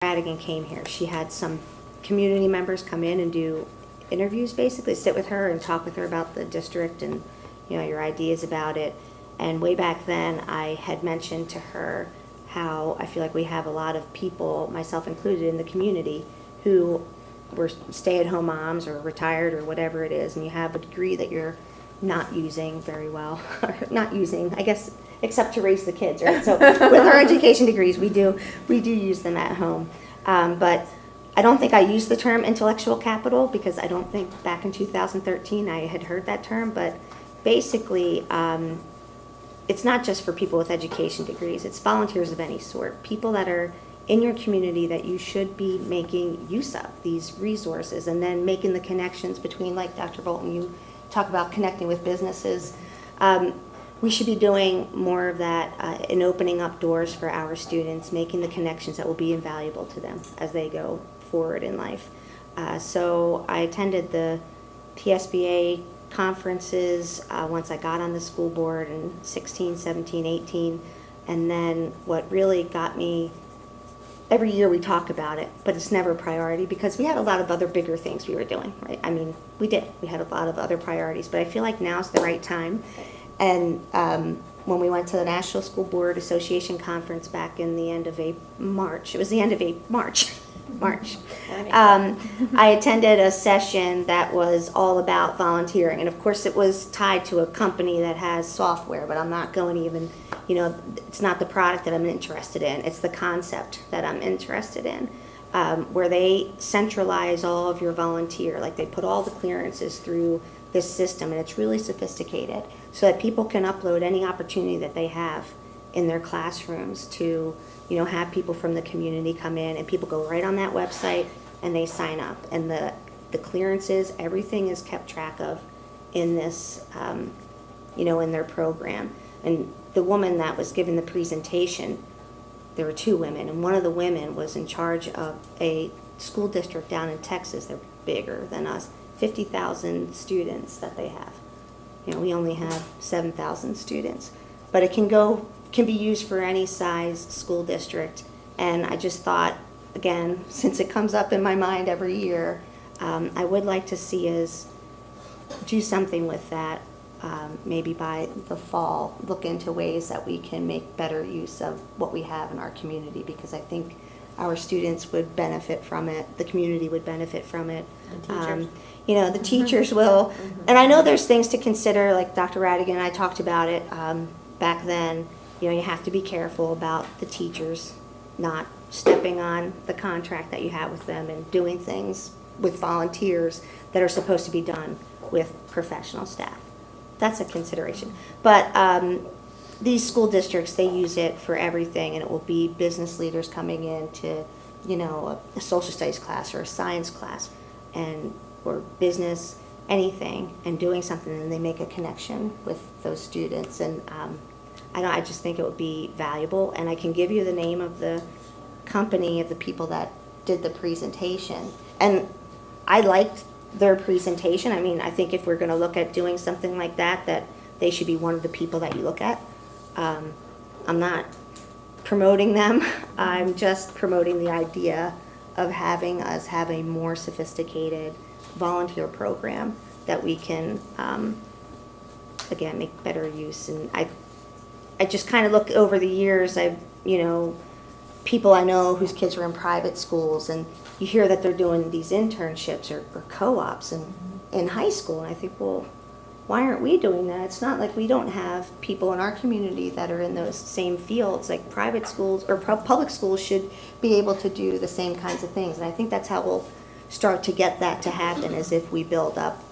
Radigan came here, she had some community members come in and do interviews, basically sit with her and talk with her about the district and, you know, your ideas about it. And way back then, I had mentioned to her how I feel like we have a lot of people, myself included, in the community who were stay-at-home moms or retired or whatever it is, and you have a degree that you're not using very well, or not using, I guess, except to raise the kids, right? So with our education degrees, we do use them at home. But I don't think I used the term intellectual capital because I don't think back in 2013 I had heard that term, but basically it's not just for people with education degrees, it's volunteers of any sort, people that are in your community that you should be making use of these resources and then making the connections between, like Dr. Bolton, you talk about connecting with businesses. We should be doing more of that in opening up doors for our students, making the connections that will be invaluable to them as they go forward in life. So I attended the PSBA conferences once I got on the school board in 16, 17, 18, and then what really got me, every year we talk about it, but it's never a priority because we had a lot of other bigger things we were doing, right? I mean, we had a lot of other priorities, but I feel like now's the right time. And when we went to the National School Board Association conference back in the end of March, it was the end of March, I attended a session that was all about volunteering. And of course it was tied to a company that has software, but I'm not going to even, you know, it's not the product that I'm interested in, it's the concept that I'm interested in. Where they centralize all of your volunteer, like they put all the clearances through this system, and it's really sophisticated, so that people can upload any opportunity that they have in their classrooms to, you know, have people from the community come in, and people go right on that website and they sign up, and the clearances, everything is kept track of in this, you know, in their program. And the woman that was giving the presentation, there were two women, and one of the women was in charge of a school district down in Texas. They're bigger than us, 50,000 students that they have. You know, we only have 7,000 students, but it can be used for any size school district. And I just thought, again, since it comes up in my mind every year, I would like to see us do something with that. Maybe by the fall, look into ways that we can make better use of what we have in our community, because I think our students would benefit from it, the community would benefit from it. You know, the teachers will, and I know there's things to consider, like Dr. Radigan and I talked about it back then. You know, you have to be careful about the teachers not stepping on the contract that you have with them and doing things with volunteers that are supposed to be done with professional staff. That's a consideration. But these school districts, they use it for everything, and it will be business leaders coming in to, you know, a social studies class or a science class, and or business, anything, and doing something, and they make a connection with those students. And I just think it would be valuable, and I can give you the name of the company, of the people that did the presentation. And I liked their presentation. I mean, I think if we're going to look at doing something like that, that they should be one of the people that you look at. I'm not promoting them. I'm just promoting the idea of having us have a more sophisticated volunteer program that we can, again, make better use. And I just kind of look over the years, you know, people I know whose kids are in private schools, and you hear that they're doing these internships or co-ops in high school, and I think, well, why aren't we doing that? It's not like we don't have people in our community that are in those same fields. Like private schools or public schools should be able to do the same kinds of things, and I think that's how we'll start to get that to happen, is if we build up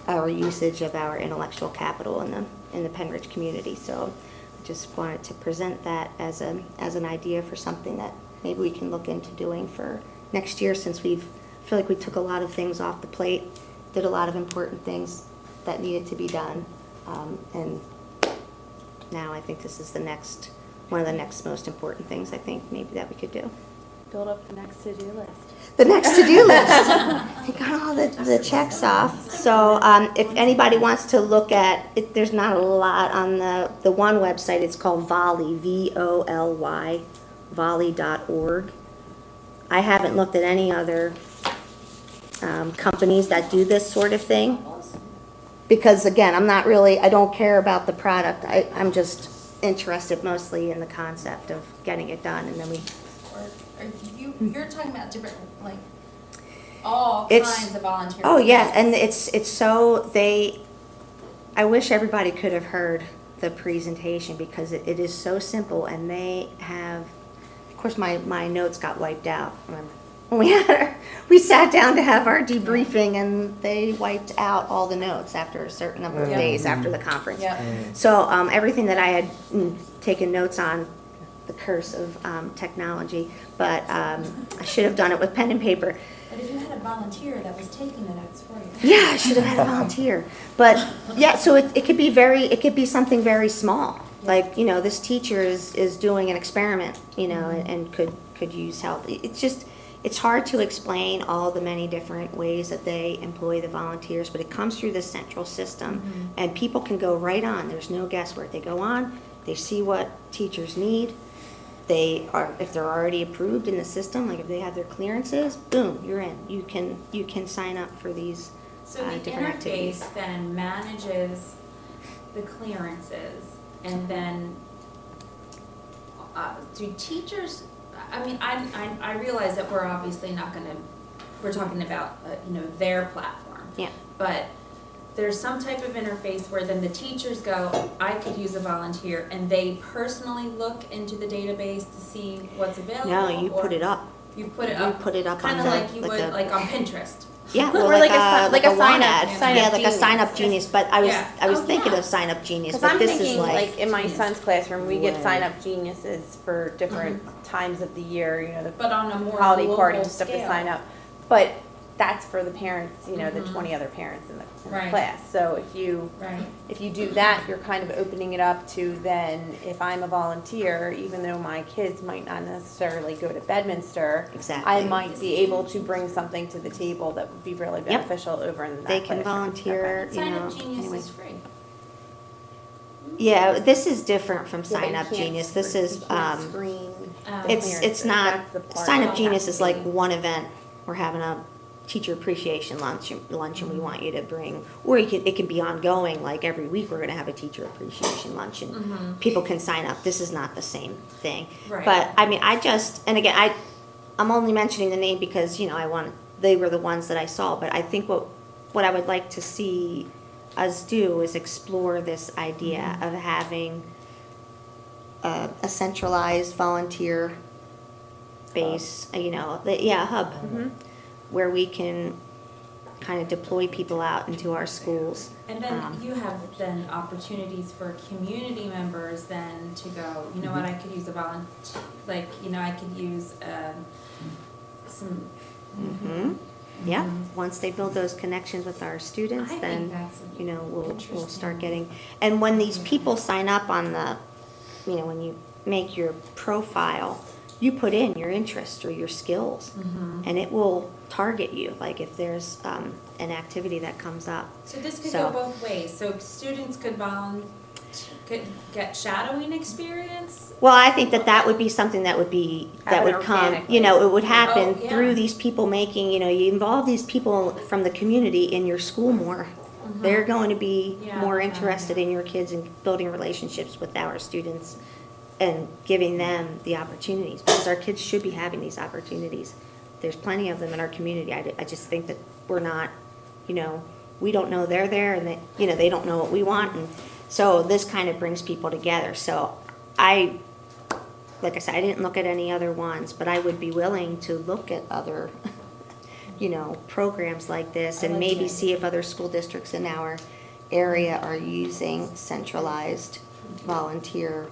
our usage of our intellectual capital in the Pennridge community. So I just wanted to present that as an idea for something that maybe we can look into doing for next year, since I feel like we took a lot of things off the plate, did a lot of important things that needed to be done, and now I think this is one of the next most important things I think maybe that we could do. Build up the next to-do list. The next to-do list. I got all the checks off. So if anybody wants to look at it, there's not a lot on the one website. It's called Volley, VOLY, volley.org. I haven't looked at any other companies that do this sort of thing. Because again, I don't care about the product. I'm just interested mostly in the concept of getting it done, and then we. You're talking about different, like, all It's- kinds of volunteer. Oh, yeah, and it's so, I wish everybody could have heard the presentation because it is so simple, and they have, of course, my notes got wiped out. Remember? When we sat down to have our debriefing, and they wiped out all the notes after a certain number of days after the conference. Yeah. So everything that I had taken notes on, the curse of technology, but I should have done it with pen and paper. But if you had a volunteer that was taking the notes for you. Yeah, I should have had a volunteer. But yeah, so it could be something very small. Like, this teacher is doing an experiment, and could use help. It's hard to explain all the many different ways that they employ the volunteers, but it comes through the central system, and people can go right on. There's no guesswork. They go on, they see what teachers need. If they're already approved in the system, like if they have their clearances, boom, you're in. You can sign up for these So the different activities. interface then manages the clearances, and then do teachers, I realize that we're obviously not gonna, we're talking about, their platform. Yeah. But there's some type of interface where then the teachers go, I could use a volunteer, and they personally look into the database to see what's available? No, you or put it up. You put it You up? put it up on Kinda the- like you like would, the- like on Pinterest. Yeah, Or well, like like a a sign one up- ad. sign Yeah, up like a genius. sign up genius. But I was Yeah. thinking Yeah. of sign up genius, Because but I'm this thinking, is like, in my Genius. son's classroom, we Way. get sign up geniuses for different times of the year, the But on a more holiday global parties, stuff to scale. sign up. But that's for the parents, the Mhm. 20 other parents in the Right. class. So Right. if you do that, you're kind of opening it up to then, if I'm a volunteer, even though my kids might not necessarily go to Bedminster, Exactly. I might be able to bring something to the table that would be really beneficial over in that They can classroom. volunteer. Sign up You know, Genius anyway. is free. Yeah, this is different from Yeah, but Sign you Up can't Genius. This screen- is you can't screen it's clearances. not That's the part Sign that Up Genius has is to like be- one event. We're having a teacher appreciation lunch, and we want you to bring, or it can be ongoing. Like every week, we're going to have a teacher appreciation lunch, and people can sign up. This is not the same thing. Right. But and again, I'm only mentioning the name because they were the ones that I saw. But I think what I would like to see us do is explore this idea of having a centralized volunteer base, a hub, where we can kind of deploy people out into our schools. And then you have then opportunities for community members then to go, you know what, I could use a volunteer, I could use some. Yeah, once they build those connections with our students, I then, think that's we'll interesting. start getting, and when these people sign up on the, when you make your profile, you put in your interest or your skills, and it will target you, like if there's an activity that comes up. So this could So- go both ways, so students could get shadowing experience? Well, I think that would be something that would Happen come, organically. it would happen Oh, yeah. through these people making, you involve these people from the community in your school more. They're going to be Yeah, more okay. interested in your kids and building relationships with our students and giving them the opportunities, because our kids should be having these opportunities. There's plenty of them in our community. I just think that we're not, we don't know they're there, and they don't know what we want, and so this kind of brings people together. So like I said, I didn't look at any other ones, but I would be willing to look at other, programs like this, and I like maybe the see if other school districts in our area are using centralized volunteer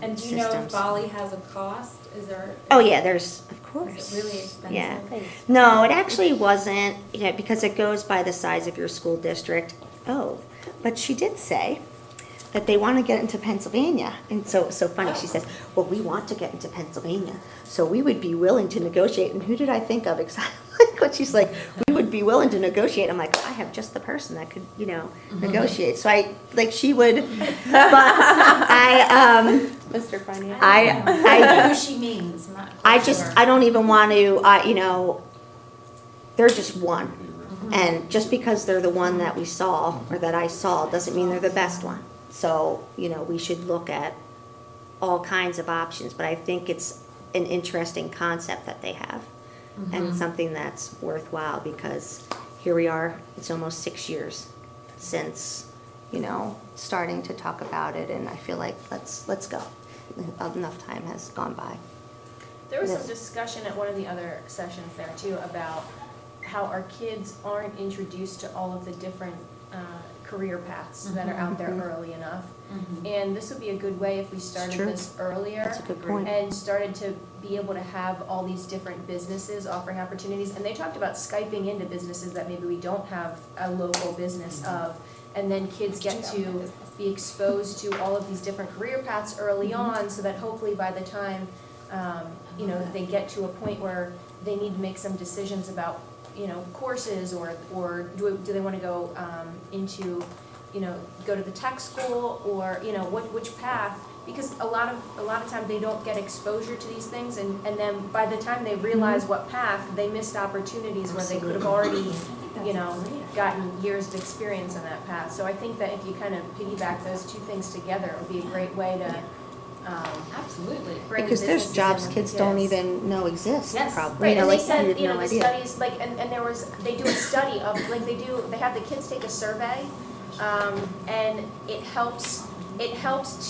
And do you know if systems. Bali has a cost? Is there? Oh, yeah, there's, of course. Is it really expensive? Yeah. Thanks. No, it actually wasn't, because it goes by the size of your school district. Oh, but she did say that they want to get into Pennsylvania. And so funny, she says, well, we want to get into Pennsylvania, so we would be willing to negotiate. And who did I think of? Exactly. But she's like, we would be willing to negotiate. I'm like, I have just the person that could, negotiate. So she would, but Mr. Finance. I know who she means, I'm not quite sure. I don't even want to, they're just one. And just because they're the one that we saw, or that I saw, doesn't mean they're the best one. So, we should look at all kinds of options, but I think it's an interesting concept that they have. And something that's worthwhile, because here we are, it's almost 6 years since, starting to talk about it, and I feel like let's go. Enough time has gone by. There was some discussion at one of the other sessions there too about how our kids aren't introduced to all of the different career paths that are out there early enough. And this would be a good way if we started True. this earlier. That's a good point. And started to be able to have all these different businesses offering opportunities. And they talked about Skyping into businesses that maybe we don't have a local business of. And then kids get to be exposed to all of these different career paths early on, so that hopefully by the time, they get to a point where they need to make some decisions about, courses, or do they want to go into, go to the tech school, or, which path, because a lot of time they don't get exposure to these things, and then by the time they realize what path, they missed opportunities where they could have already, gotten years of experience on that path. So I think that if you kind of piggyback those two things together, it would be a great way to Absolutely. bring Because there's businesses jobs in with kids the don't kids. even know exist, Yes. probably. Right, and they you said, have no the idea. studies, and they do a study of, they have the kids take a survey, and it helps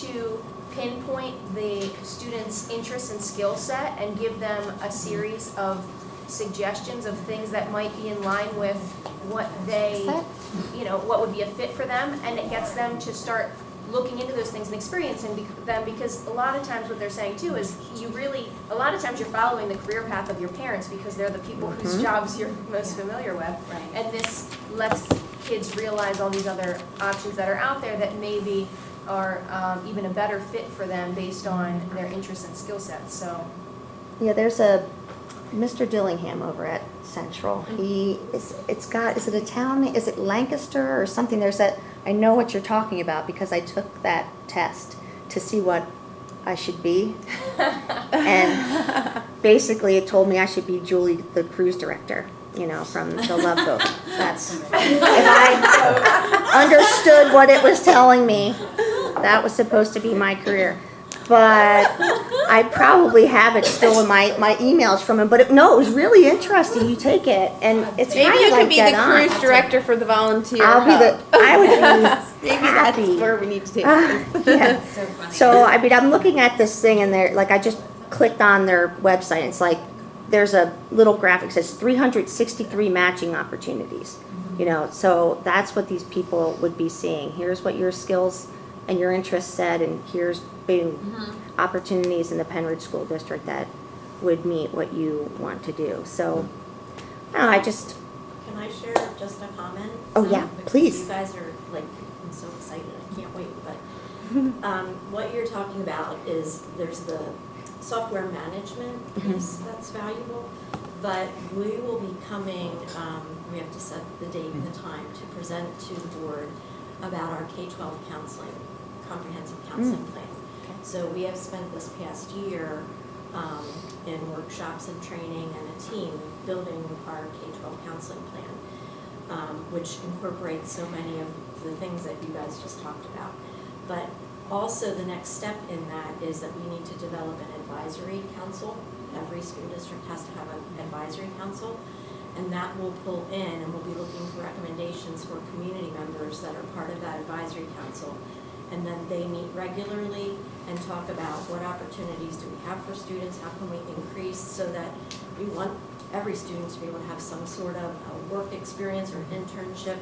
to pinpoint the students' interests and skill set and give them a series of suggestions of things that might be in line with what they, what would be a fit for them, and it gets them to start looking into those things and experiencing them, because a lot of times what they're saying too is a lot of times you're following the career path of your parents because they're the people whose jobs you're most familiar with. Right. And this lets kids realize all these other options that are out there that maybe are even a better fit for them based on their interests and skill sets, so. Yeah, there's a Mr. Dillingham over at Central. Is it a town, is it Lancaster or something? I know what you're talking about because I took that test to see what I should be. And basically it told me I should be Julie, the cruise director, from the Love Boat. That's, if I understood what it was telling me, that was supposed to be my career. But I probably have it still in my emails from him. But it was really interesting. You take it, and it's Maybe kind you of like could be dead the on. cruise director for the volunteer I would be Maybe happy. that's where we need to take this. Yeah. So funny. So I'm looking at this thing, and I just clicked on their website. It's like there's a little graphic that says 363 matching opportunities. So that's what these people would be seeing. Here's what your skills and your interests said, and here's opportunities in the Pennridge School District that would meet what you want to do. So, I just. Can I share just a comment? Oh, yeah, Because please. You guys are I'm so excited, I can't wait, but what you're talking about is there's the software management piece that's valuable, but we will be coming, we have to set the date and the time to present to the board about our K-12 counseling, comprehensive counseling plan. So we have spent this past year in workshops and training and a team building our K-12 counseling plan, which incorporates so many of the things that you guys just talked about. But also the next step in that is that we need to develop an advisory council. Every school district has to have an advisory council, and that will pull in, and we'll be looking for recommendations for community members that are part of that advisory council. And then they meet regularly and talk about what opportunities do we have for students, how can we increase, so that we want every student to be able to have some sort of a work experience or internship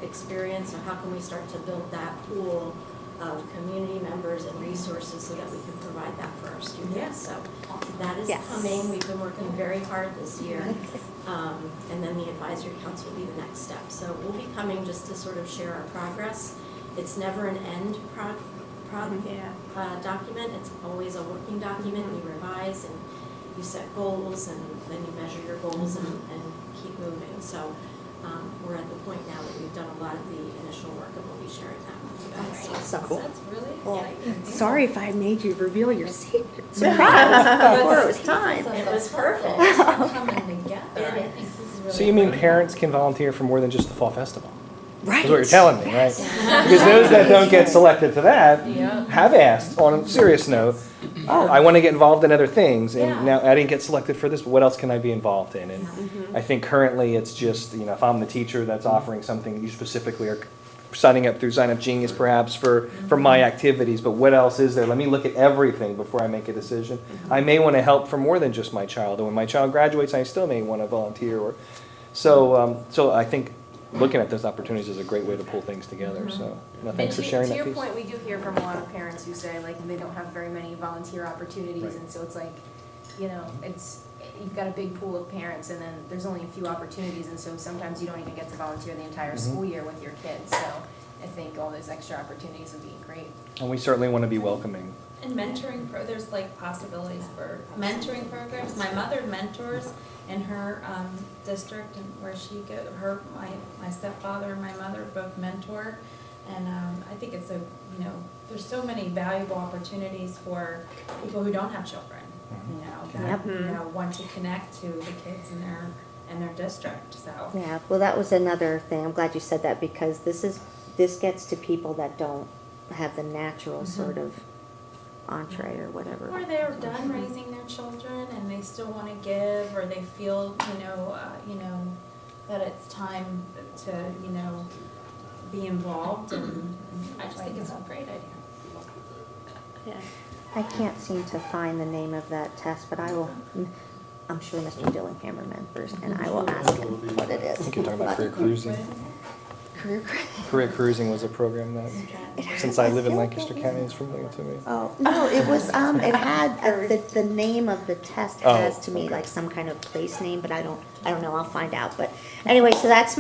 experience. So how can we start to build that pool of community members and resources so that we can provide that for our students. Yes. So that is Yes. coming. We've been working very hard this year. And then the advisory council will be the next step. So we'll be coming just to sort of share our progress. It's never an end document. It's always a working document. You revise and you set goals, and then you measure your goals and keep moving. So we're at the point now that we've done a lot of the initial work and we'll be sharing that with you guys. Awesome. That's really exciting. Sorry if I made you reveal your secret surprise before it was time. It was perfect. Coming together. I think this is really So you mean great. parents can volunteer for more than just the fall festival? Right. That's what you're telling me, right? Because those that don't get selected to that have asked, on a serious note, oh, I want to get involved in other things, and Yeah. now I didn't get selected for this, but what else can I be involved in? And I think currently it's just, if I'm the teacher that's offering something, you specifically are signing up through Sign Up Genius perhaps for my activities, but what else is there? Let me look at everything before I make a decision. I may want to help for more than just my child, and when my child graduates, I still may want to volunteer. So I think looking at those opportunities is a great way to pull things together, so thanks for sharing To that your piece. point, we do hear from a lot of parents who say like they don't have very many volunteer opportunities, Right. and so it's like, you've got a big pool of parents and then there's only a few opportunities, and so sometimes you don't even get to volunteer the entire school year with your kids, so I think all those extra opportunities would be great. And we certainly want to be welcoming. And mentoring, there's like possibilities for mentoring programs. My mother mentors in her district, and where she my stepfather and my mother both mentor. And I think it's there's so many valuable opportunities for people who don't have children, that want to connect to the kids in their district, so. Yeah, well, that was another thing. I'm glad you said that, because this gets to people that don't have the natural sort of entree or whatever. Or they're done raising their children and they still want to give, or they feel, that it's time to, be involved, and I just think it's a great idea. Yeah. I can't seem to find the name of that test, but I'm sure Mr. Dillingham remembers, and I will ask him what it I is. think you're talking about career cruising. Career Career cruising was a program that, since I live in Lancaster County, is familiar to me. Oh, no, it was, it had, the name of the test Oh, has to me okay. like some kind of place name, but I don't know, I'll find out. But anyway, so that's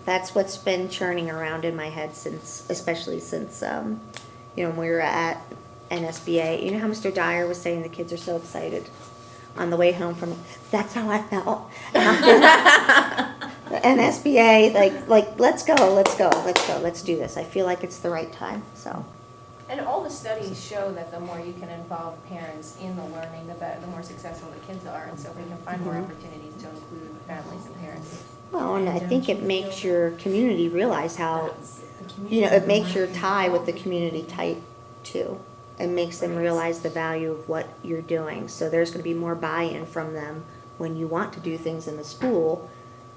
that's what's been churning around in my head especially since, when we were at NSBA. You know how Mr. Dyer was saying the kids are so excited on the way home that's how I felt. NSBA, like, let's go, let's do this. I feel like it's the right time, so. And all the studies show that the more you can involve parents in the learning, the more successful the kids are, and so if we can find more opportunities to include families and parents. Well, and I think it makes your community realize how, it makes your tie with the community tight too. It makes them realize the value of what you're doing. So there's going to be more buy-in from them when you want to do things in the school.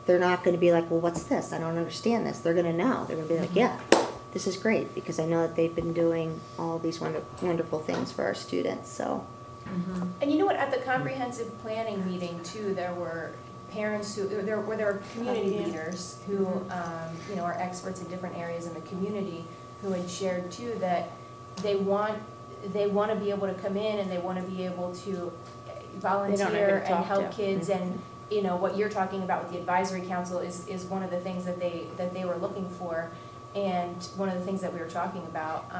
They're not going to be like, well, what's this? I don't understand this. They're going to know. They're going to be like, yeah, this is great, because I know that they've been doing all these wonderful things for our students, so. And you know what, at the comprehensive planning meeting too, there were parents there were community leaders who, are experts in different areas in the community, who had shared too that they want to be able to come in and they want to be able to volunteer and help kids, and what you're talking about with the advisory council is one of the things that they were looking for, and one of the things that we were talking about.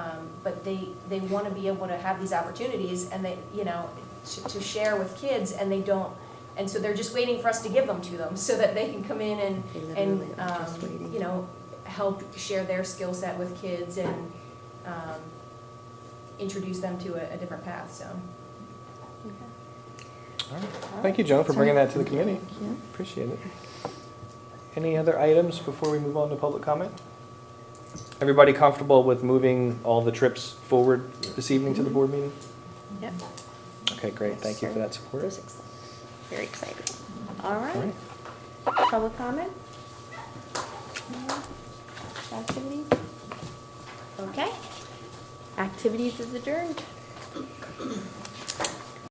But they want to be able to have these opportunities, and they to share with kids, and they don't, and so they're just waiting for us to give them to them so that they can come in and Just waiting. help share their skill set with kids and introduce them to a different path. So. All right. Thank you, Joan, for bringing that to the committee. Yeah. Appreciate it. Any other items before we move on to public comment? Everybody comfortable with moving all the trips forward this evening to the board meeting? Yep. Okay, great. Thank you for that support. It was exciting. Very excited. All All right. right. Public comment? Activities? Okay. Activities is adjourned.